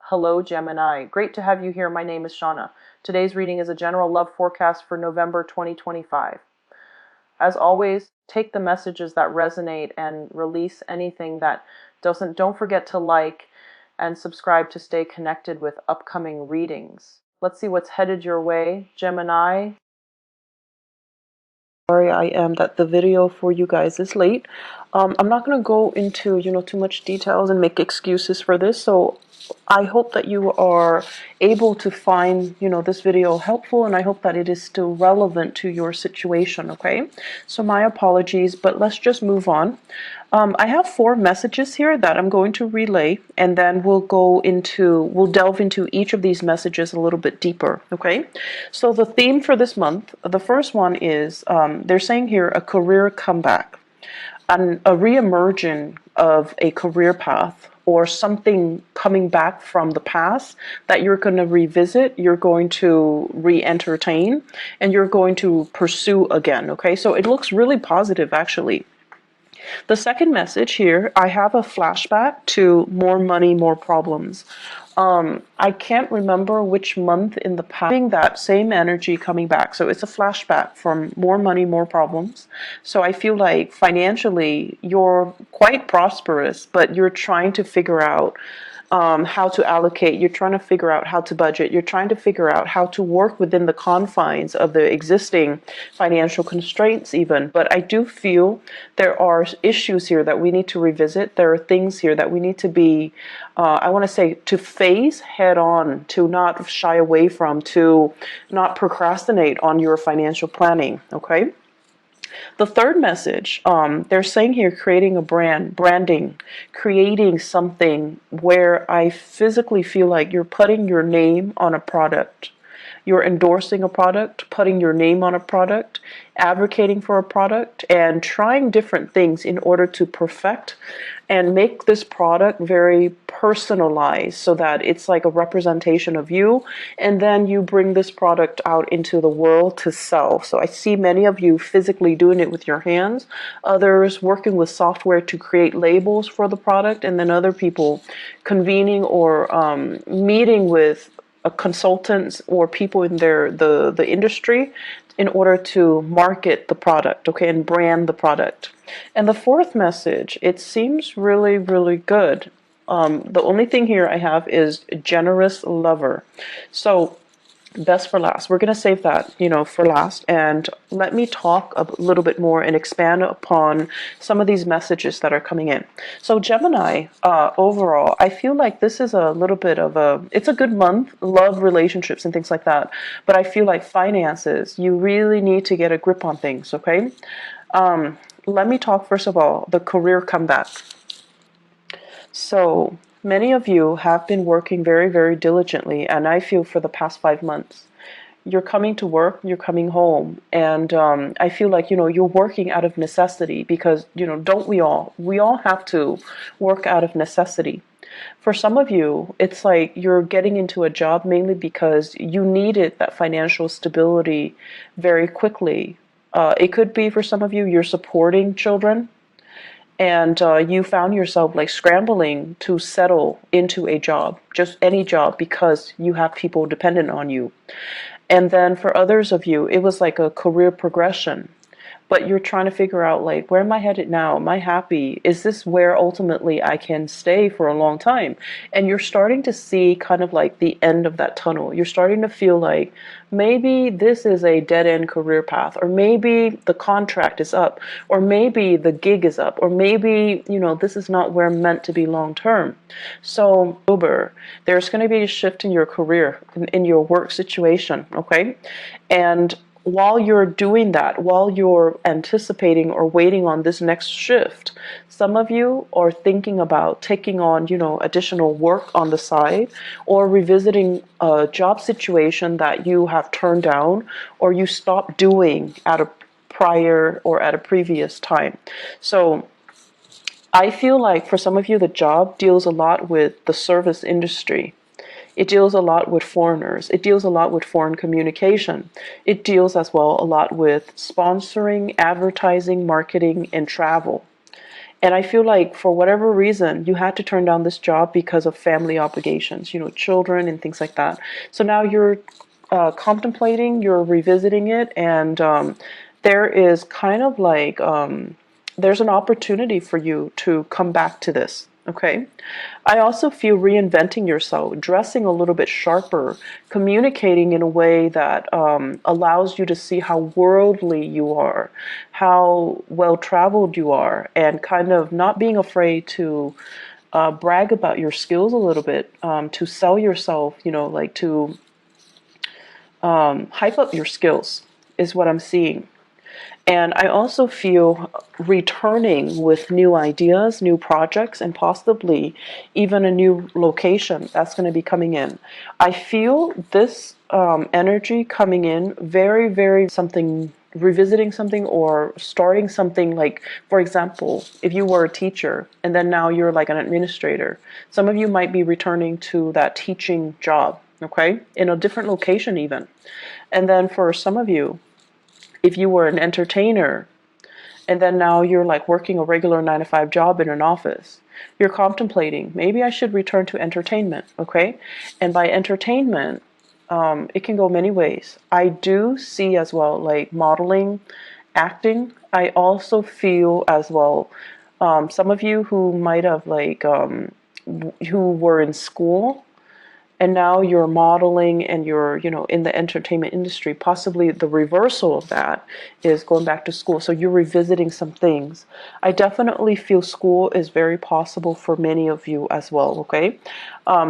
Hello, Gemini. Great to have you here. My name is Shauna. Today's reading is a general love forecast for November 2025. As always, take the messages that resonate and release anything that doesn't. Don't forget to like and subscribe to stay connected with upcoming readings. Let's see what's headed your way, Gemini. Sorry I am that the video for you guys is late. I'm not going to go into too much details and make excuses for this, so I hope that you are able to find this video helpful, and I hope that it is still relevant to your situation. Okay, so my apologies, but let's just move on. I have 4 messages here that I'm going to relay, and then we'll delve into each of these messages a little bit deeper. Okay, so the theme for this month, the first one is they're saying here a career comeback, and a re-emerging of a career path, or something coming back from the past that you're going to revisit, you're going to re-entertain, and you're going to pursue again. Okay, so it looks really positive actually. The second message here, I have a flashback to more money, more problems. I can't remember which month in the past, having that same energy coming back. So it's a flashback from more money, more problems. So I feel like financially you're quite prosperous, but you're trying to figure out how to allocate. You're trying to figure out how to budget. You're trying to figure out how to work within the confines of the existing financial constraints even. But I do feel there are issues here that we need to revisit. There are things here that we need to be, I want to say, to face head on, to not shy away from, to not procrastinate on your financial planning. Okay. The third message, they're saying here, creating a branding, creating something where I physically feel like you're putting your name on a product. You're endorsing a product, putting your name on a product, advocating for a product, and trying different things in order to perfect and make this product very personalized, so that it's like a representation of you, and then you bring this product out into the world to sell. So I see many of you physically doing it with your hands, others working with software to create labels for the product, and then other people convening or meeting with consultants or people in the industry in order to market the product, okay, and brand the product. And the fourth message, it seems really, really good. The only thing here I have is generous lover. So best for last. We're going to save that, for last. And let me talk a little bit more and expand upon some of these messages that are coming in. So Gemini, overall, I feel like this is a little bit of it's a good month, love, relationships, and things like that. But I feel like finances, you really need to get a grip on things, okay? Let me talk, first of all, the career comeback. So many of you have been working very, very diligently, and I feel for the past 5 months. You're coming to work, you're coming home, and I feel like, you're working out of necessity, because, don't we all? We all have to work out of necessity. For some of you, it's like you're getting into a job mainly because you needed that financial stability very quickly. It could be, for some of you, you're supporting children, and you found yourself like scrambling to settle into a job, just any job, because you have people dependent on you. And then for others of you, it was like a career progression. But you're trying to figure out, like, where am I headed now? Am I happy? Is this where ultimately I can stay for a long time? And you're starting to see kind of like the end of that tunnel. You're starting to feel like maybe this is a dead-end career path, or maybe the contract is up, or maybe the gig is up, or maybe, this is not where I'm meant to be long term. So, there's going to be a shift in your career, in your work situation, okay? And while you're doing that, while you're anticipating or waiting on this next shift, some of you are thinking about taking on, additional work on the side, or revisiting a job situation that you have turned down or you stopped doing at a prior or at a previous time. So I feel like for some of you, the job deals a lot with the service industry. It deals a lot with foreigners. It deals a lot with foreign communication. It deals as well a lot with sponsoring, advertising, marketing, and travel. And I feel like for whatever reason, you had to turn down this job because of family obligations, children and things like that. So now you're contemplating, you're revisiting it, and there is kind of like, there's an opportunity for you to come back to this. Okay. I also feel reinventing yourself, dressing a little bit sharper, communicating in a way that allows you to see how worldly you are, how well traveled you are, and kind of not being afraid to brag about your skills a little bit, to sell yourself, like to hype up your skills is what I'm seeing. And I also feel returning with new ideas, new projects, and possibly even a new location that's going to be coming in. I feel this energy coming in very, very something, revisiting something or starting something. Like, for example, if you were a teacher and then now you're like an administrator, some of you might be returning to that teaching job, okay, in a different location even. And then for some of you, if you were an entertainer and then now you're like working a regular 9 to 5 job in an office, you're contemplating, maybe I should return to entertainment, okay? And by entertainment, it can go many ways. I do see as well, like modeling, acting. I also feel as well, some of you who might have like, who were in school and now you're modeling and you're in the entertainment industry, possibly the reversal of that is going back to school, so you're revisiting some things. I definitely feel school is very possible for many of you as well, okay?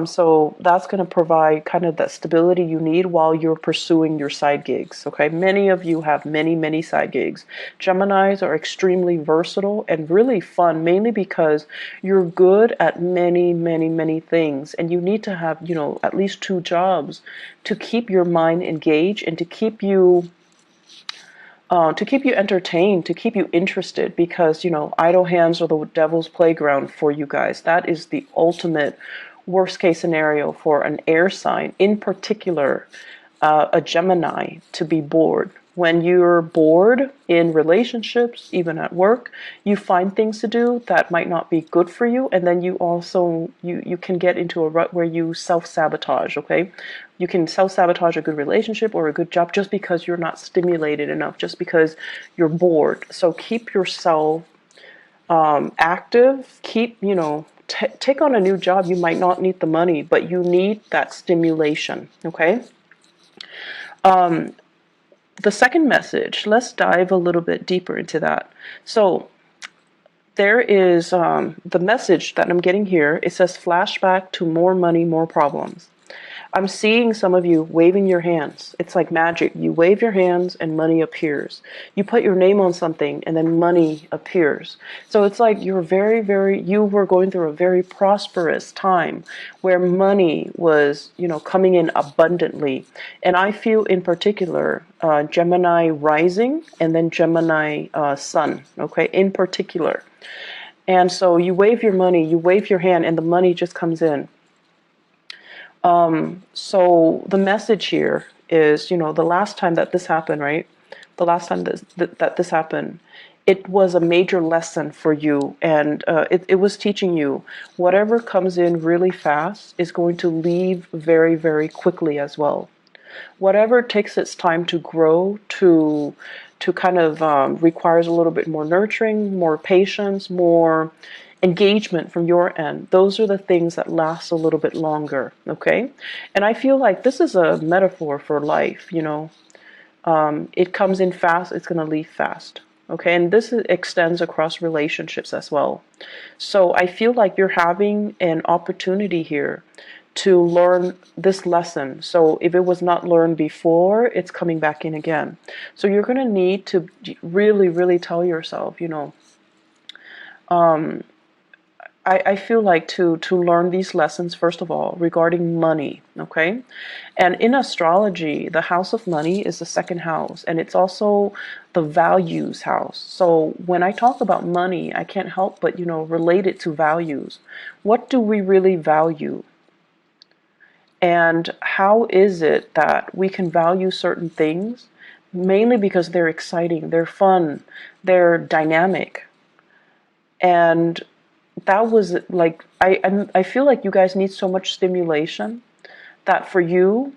So that's going to provide kind of that stability you need while you're pursuing your side gigs, okay? Many of you have many side gigs. Geminis are extremely versatile and really fun, mainly because you're good at many things, and you need to have at least 2 jobs to keep your mind engaged and to keep you entertained, to keep you interested, because idle hands are the devil's playground for you guys. That is the ultimate worst case scenario for an air sign, in particular a Gemini, to be bored. When you're bored in relationships, even at work, you find things to do that might not be good for you, and then you also you can get into a rut where you self-sabotage, okay? You can self-sabotage a good relationship or a good job just because you're not stimulated enough, just because you're bored. So keep yourself active, keep, take on a new job. You might not need the money, but you need that stimulation, okay? The second message, let's dive a little bit deeper into that. So there is the message that I'm getting here. It says flashback to more money, more problems. I'm seeing some of you waving your hands. It's like magic. You wave your hands and money appears. You put your name on something and then money appears. So it's like you're you were going through a very prosperous time where money was, coming in abundantly. And I feel in particular, Gemini rising and then Gemini sun, okay, in particular. And so you wave your money, you wave your hand, and the money just comes in. So the message here is, the last time that this happened, right? The last time that this happened, it was a major lesson for you, and it was teaching you whatever comes in really fast is going to leave very quickly as well. Whatever takes its time to grow, to kind of requires a little bit more nurturing, more patience, more engagement from your end. Those are the things that last a little bit longer, okay? And I feel like this is a metaphor for life, it comes in fast, it's going to leave fast, okay? And this extends across relationships as well. So I feel like you're having an opportunity here to learn this lesson. So if it was not learned before, it's coming back in again. So you're going to need to really tell yourself, I feel like to learn these lessons, first of all, regarding money, okay? And in astrology, the house of money is the second house, and it's also the values house. So when I talk about money, I can't help but, relate it to values. What do we really value? And how is it that we can value certain things? Mainly because they're exciting, they're fun, they're dynamic. And that was like, I feel like you guys need so much stimulation that for you,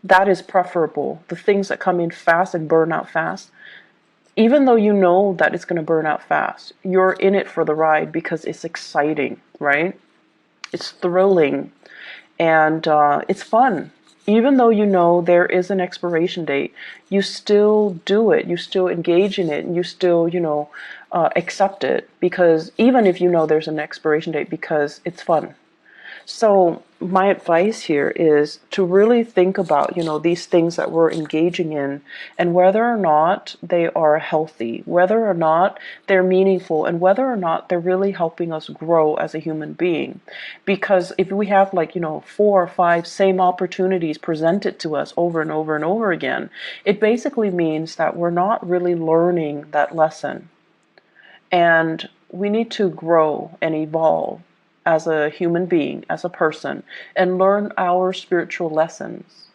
that is preferable. The things that come in fast and burn out fast, even though you know that it's going to burn out fast, you're in it for the ride because it's exciting, right? It's thrilling, and it's fun. Even though you know there is an expiration date, you still do it. You still engage in it, and you still, accept it, because even if you know there's an expiration date, because it's fun. So my advice here is to really think about, these things that we're engaging in, and whether or not they are healthy, whether or not they're meaningful, and whether or not they're really helping us grow as a human being. Because if we have, like, 4 or 5 same opportunities presented to us over and over and over again, it basically means that we're not really learning that lesson. And we need to grow and evolve as a human being, as a person, and learn our spiritual lessons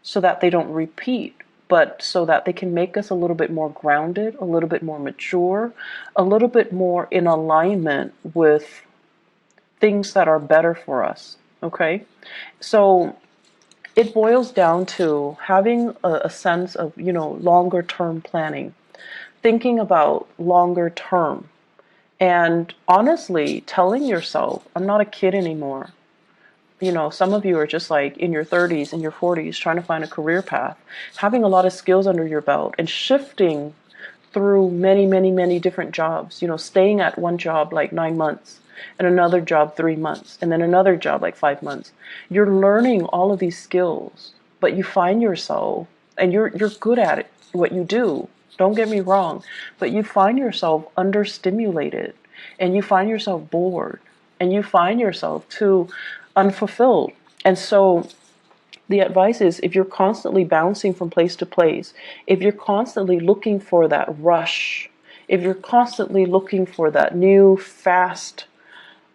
so that they don't repeat, but so that they can make us a little bit more grounded, a little bit more mature, a little bit more in alignment with things that are better for us. Okay? So it boils down to having a sense of, longer term planning, thinking about longer term. And honestly, telling yourself, I'm not a kid anymore. Some of you are just like in your 30s and your 40s trying to find a career path, having a lot of skills under your belt and shifting through many, many, many different jobs, staying at one job like 9 months and another job 3 months and then another job like 5 months. You're learning all of these skills, but you find yourself, and you're good at it, what you do. Don't get me wrong, but you find yourself understimulated, and you find yourself bored, and you find yourself too unfulfilled. And so the advice is, if you're constantly bouncing from place to place, if you're constantly looking for that rush, if you're constantly looking for that new, fast,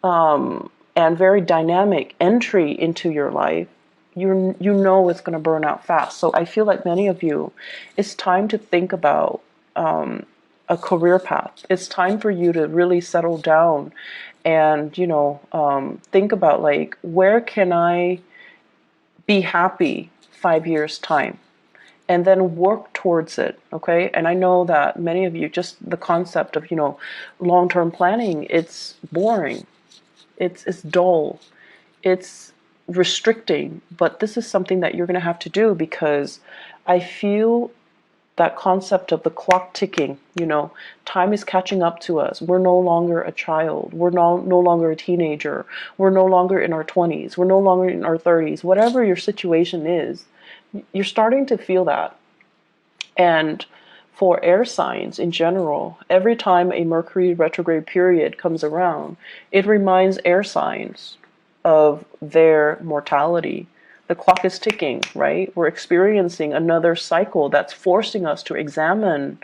and very dynamic entry into your life, it's going to burn out fast. So I feel like many of you, it's time to think about a career path. It's time for you to really settle down and think about, like, where can I be happy 5 years time, and then work towards it. Okay? And I know that many of you, just the concept of long-term planning, it's boring, it's dull, it's restricting, but this is something that you're going to have to do, because I feel that concept of the clock ticking, time is catching up to us. We're no longer a child. We're no longer a teenager. We're no longer in our 20s. We're no longer in our 30s. Whatever your situation is, you're starting to feel that. And for air signs in general, every time a Mercury retrograde period comes around, it reminds air signs of their mortality. The clock is ticking, right? We're experiencing another cycle that's forcing us to examine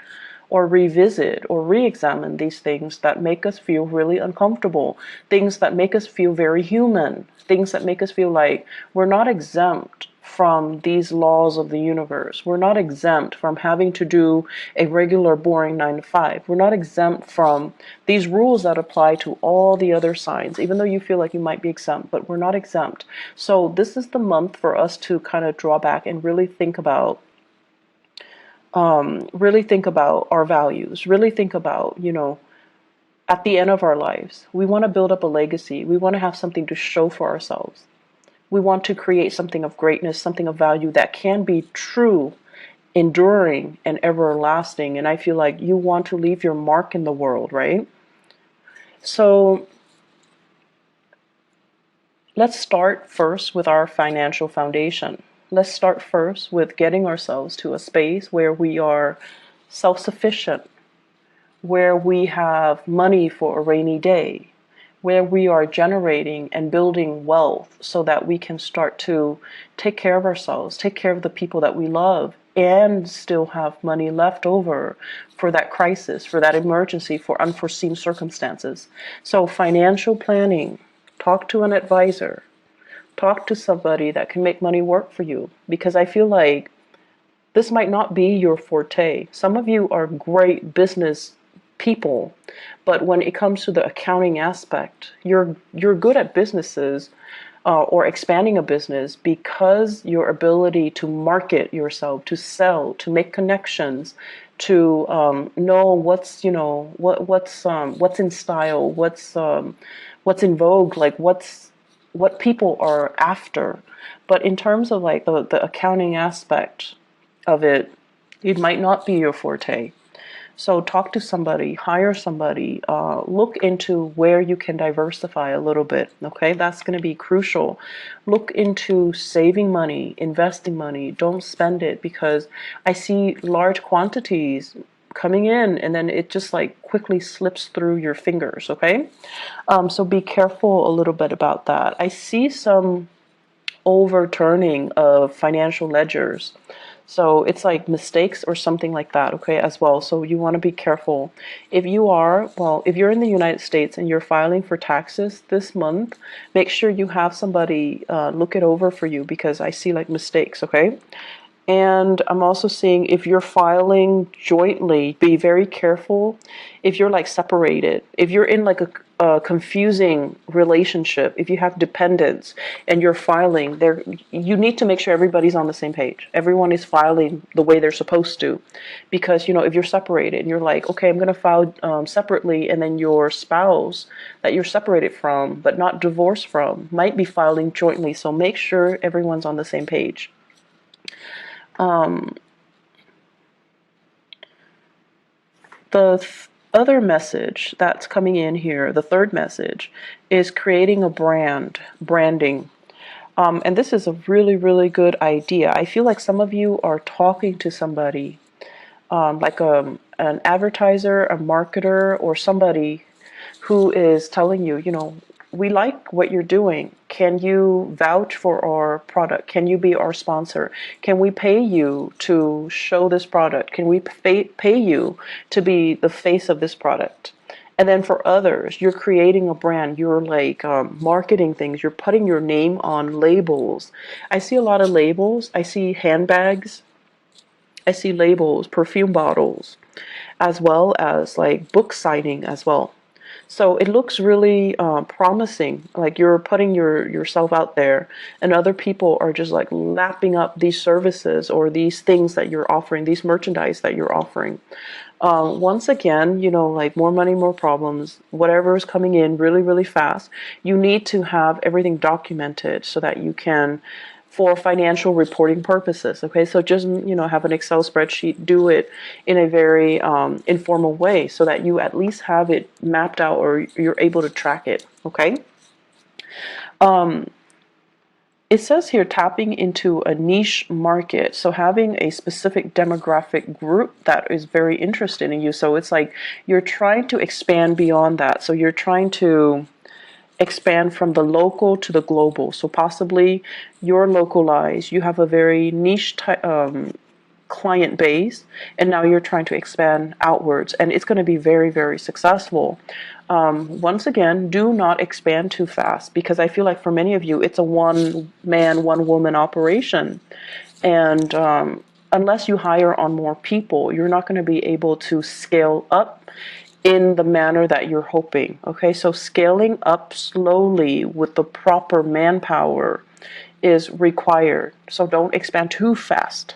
or revisit or re-examine these things that make us feel really uncomfortable, things that make us feel very human, things that make us feel like we're not exempt from these laws of the universe. We're not exempt from having to do a regular boring 9 to 5. We're not exempt from these rules that apply to all the other signs, even though you feel like you might be exempt, but we're not exempt. So this is the month for us to kind of draw back and really think about our values, really think about, at the end of our lives, we want to build up a legacy. We want to have something to show for ourselves. We want to create something of greatness, something of value that can be true, enduring, and everlasting. And I feel like you want to leave your mark in the world, right? So let's start first with our financial foundation. Let's start first with getting ourselves to a space where we are self-sufficient, where we have money for a rainy day, where we are generating and building wealth so that we can start to take care of ourselves, take care of the people that we love, and still have money left over for that crisis, for that emergency, for unforeseen circumstances. So financial planning, talk to an advisor, talk to somebody that can make money work for you, because I feel like this might not be your forte. Some of you are great business people. But when it comes to the accounting aspect, you're good at businesses, or expanding a business, because your ability to market yourself, to sell, to make connections, to know what's, what's in style, what's in vogue, like what people are after. But in terms of like the accounting aspect of it, it might not be your forte. So talk to somebody, hire somebody, look into where you can diversify a little bit. Okay, that's going to be crucial. Look into saving money, investing money. Don't spend it, because I see large quantities coming in and then it just like quickly slips through your fingers. Okay, so be careful a little bit about that. I see some overturning of financial ledgers. So it's like mistakes or something like that, okay, as well. So you want to be careful. If you're in the United States and you're filing for taxes this month, make sure you have somebody look it over for you, because I see like mistakes, okay? And I'm also seeing, if you're filing jointly, be very careful if you're like separated. If you're in like a confusing relationship, if you have dependents and you're filing there, you need to make sure everybody's on the same page. Everyone is filing the way they're supposed to. Because, if you're separated and you're like, okay, I'm going to file separately, and then your spouse that you're separated from but not divorced from might be filing jointly. So make sure everyone's on the same page. The other message that's coming in here, the third message, is creating a branding. And this is a really, really good idea. I feel like some of you are talking to somebody, like an advertiser, a marketer, or somebody who is telling you, we like what you're doing. Can you vouch for our product? Can you be our sponsor? Can we pay you to show this product? Can we pay you to be the face of this product? And then for others, you're creating a brand. You're like marketing things. You're putting your name on labels. I see a lot of labels. I see handbags. I see labels, perfume bottles, as well as like book signing as well. So it looks really promising. Like you're putting yourself out there, and other people are just like lapping up these services or these things that you're offering, these merchandise that you're offering. Once again, like more money, more problems, whatever is coming in really, really fast. You need to have everything documented so that you can, for financial reporting purposes. Okay, so just have an Excel spreadsheet. Do it in a very informal way so that you at least have it mapped out, or you're able to track it. Okay. It says here tapping into a niche market. So having a specific demographic group that is very interested in you. So it's like you're trying to expand beyond that. So you're trying to expand from the local to the global. So possibly you're localized, you have a very niche client base, and now you're trying to expand outwards, and it's going to be very, very successful. Once again, do not expand too fast, because I feel like for many of you, it's a one man, one woman operation. And unless you hire on more people, you're not going to be able to scale up in the manner that you're hoping. Okay, so scaling up slowly with the proper manpower is required. So don't expand too fast.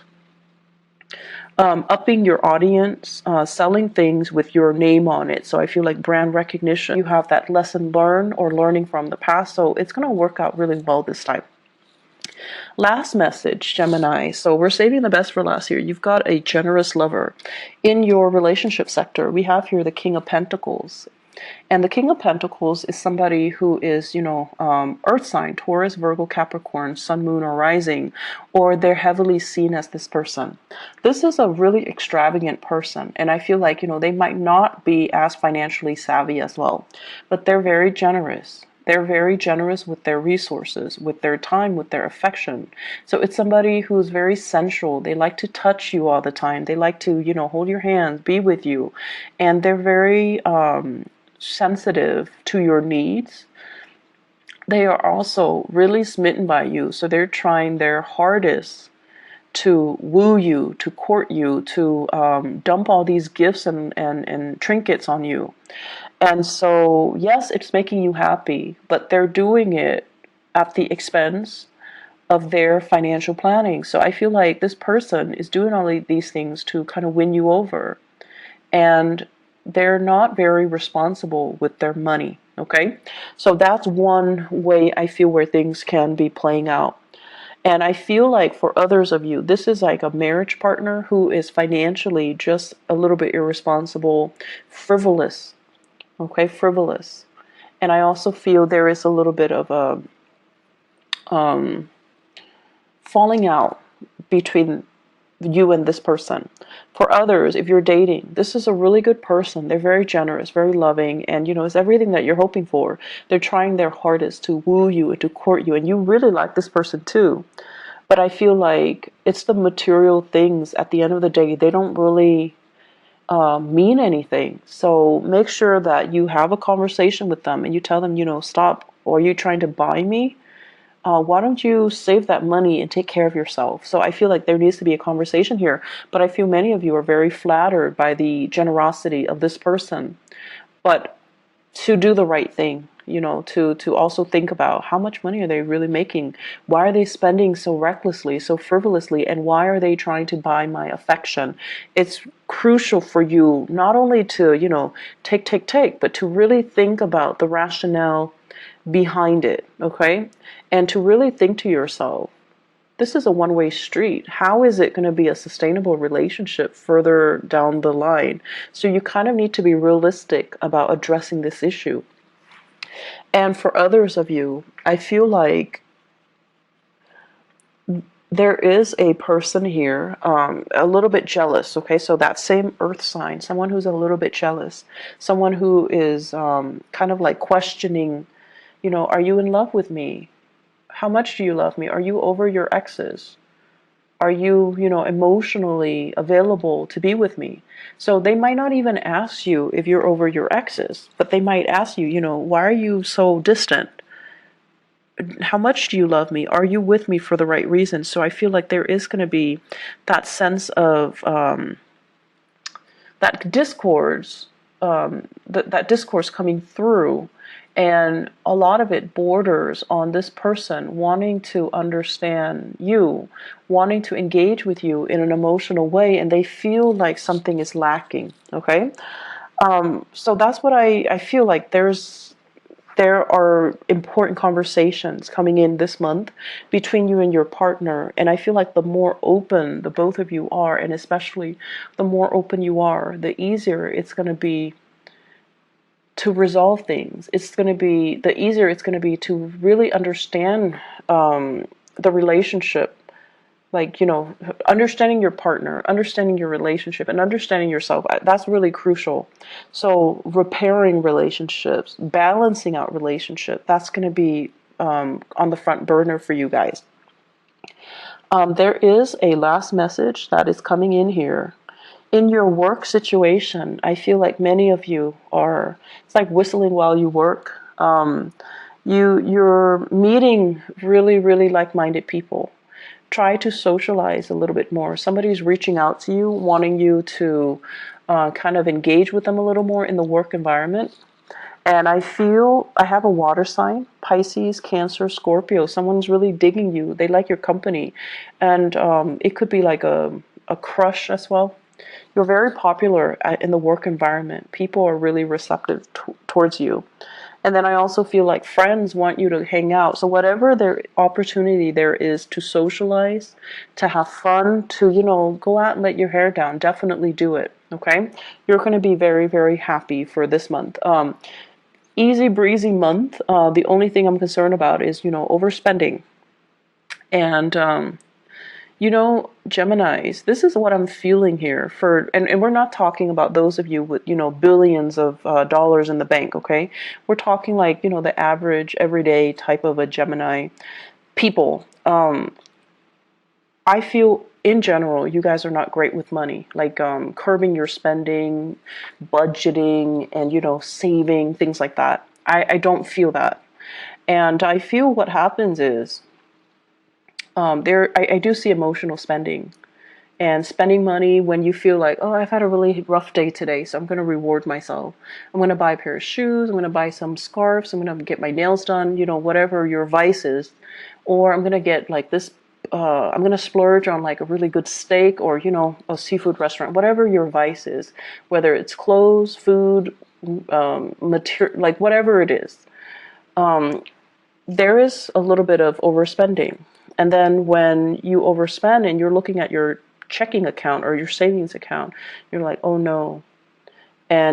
Upping your audience, selling things with your name on it. So I feel like brand recognition, you have that lesson learned or learning from the past. So it's going to work out really well this time. Last message, Gemini. So we're saving the best for last here. You've got a generous lover. In your relationship sector, we have here the King of Pentacles. And the King of Pentacles is somebody who is, earth sign, Taurus, Virgo, Capricorn, Sun, Moon, or Rising, or they're heavily seen as this person. This is a really extravagant person, and I feel like, they might not be as financially savvy as well, but they're very generous. They're very generous with their resources, with their time, with their affection. So it's somebody who's very sensual. They like to touch you all the time. They like to, hold your hands, be with you. And they're very sensitive to your needs. They are also really smitten by you. So they're trying their hardest to woo you, to court you, to dump all these gifts and trinkets on you. And so, yes, it's making you happy, but they're doing it at the expense of their financial planning. So I feel like this person is doing all of these things to kind of win you over. And they're not very responsible with their money. Okay? So that's one way I feel where things can be playing out. And I feel like for others of you, this is like a marriage partner who is financially just a little bit irresponsible, frivolous. Okay, frivolous. And I also feel there is a little bit of a falling out between you and this person. For others, if you're dating, this is a really good person. They're very generous, very loving, and it's everything that you're hoping for. They're trying their hardest to woo you and to court you, and you really like this person too. But I feel like it's the material things at the end of the day, they don't really mean anything. So make sure that you have a conversation with them and you tell them, stop, or are you trying to buy me? Why don't you save that money and take care of yourself? So I feel like there needs to be a conversation here. But I feel many of you are very flattered by the generosity of this person. But to do the right thing, to also think about how much money are they really making? Why are they spending so recklessly, so frivolously, and why are they trying to buy my affection? It's crucial for you not only to, take, but to really think about the rationale behind it, okay? And to really think to yourself, this is a one-way street. How is it going to be a sustainable relationship further down the line? So you kind of need to be realistic about addressing this issue. And for others of you, I feel like there is a person here, a little bit jealous, okay? So that same earth sign, someone who's a little bit jealous, someone who is kind of like questioning, are you in love with me? How much do you love me? Are you over your exes? Are you, emotionally available to be with me? So they might not even ask you if you're over your exes, but they might ask you, why are you so distant? How much do you love me? Are you with me for the right reasons? So I feel like there is going to be that sense of that discourse, that discourse coming through. And a lot of it borders on this person wanting to understand you, wanting to engage with you in an emotional way, and they feel like something is lacking, okay? So that's what I feel like there are important conversations coming in this month between you and your partner. And I feel like the more open the both of you are, and especially the more open you are, the easier it's going to be to resolve things. It's going to be, the easier it's going to be to really understand the relationship. Like, understanding your partner, understanding your relationship, and understanding yourself. That's really crucial. So repairing relationships, balancing out relationship, that's going to be on the front burner for you guys. There is a last message that is coming in here. In your work situation, I feel like many of you are, it's like whistling while you work. You're meeting really, really like-minded people. Try to socialize a little bit more. Somebody's reaching out to you, wanting you to kind of engage with them a little more in the work environment. And I feel I have a water sign, Pisces, Cancer, Scorpio. Someone's really digging you. They like your company. And it could be like a crush as well. You're very popular in the work environment. People are really receptive towards you. And then I also feel like friends want you to hang out. So whatever their opportunity there is to socialize, to have fun, to, go out and let your hair down, definitely do it, okay? You're going to be very, very happy for this month. Easy breezy month. The only thing I'm concerned about is, overspending. And, Geminis, this is what I'm feeling here and we're not talking about those of you with, billions of dollars in the bank, okay? We're talking like, the average, everyday type of a Gemini people. I feel in general, you guys are not great with money, like curbing your spending, budgeting, and, saving, things like that. I don't feel that. And I feel what happens is, I do see emotional spending and spending money when you feel like, oh, I've had a really rough day today, so I'm going to reward myself. I'm going to buy a pair of shoes. I'm going to buy some scarves. I'm going to get my nails done, whatever your vice is. Or I'm going to get like this, I'm going to splurge on like a really good steak or, a seafood restaurant, whatever your vice is, whether it's clothes, food, material, like whatever it is. There is a little bit of overspending. And then when you overspend and you're looking at your checking account or your savings account, you're like, oh no. And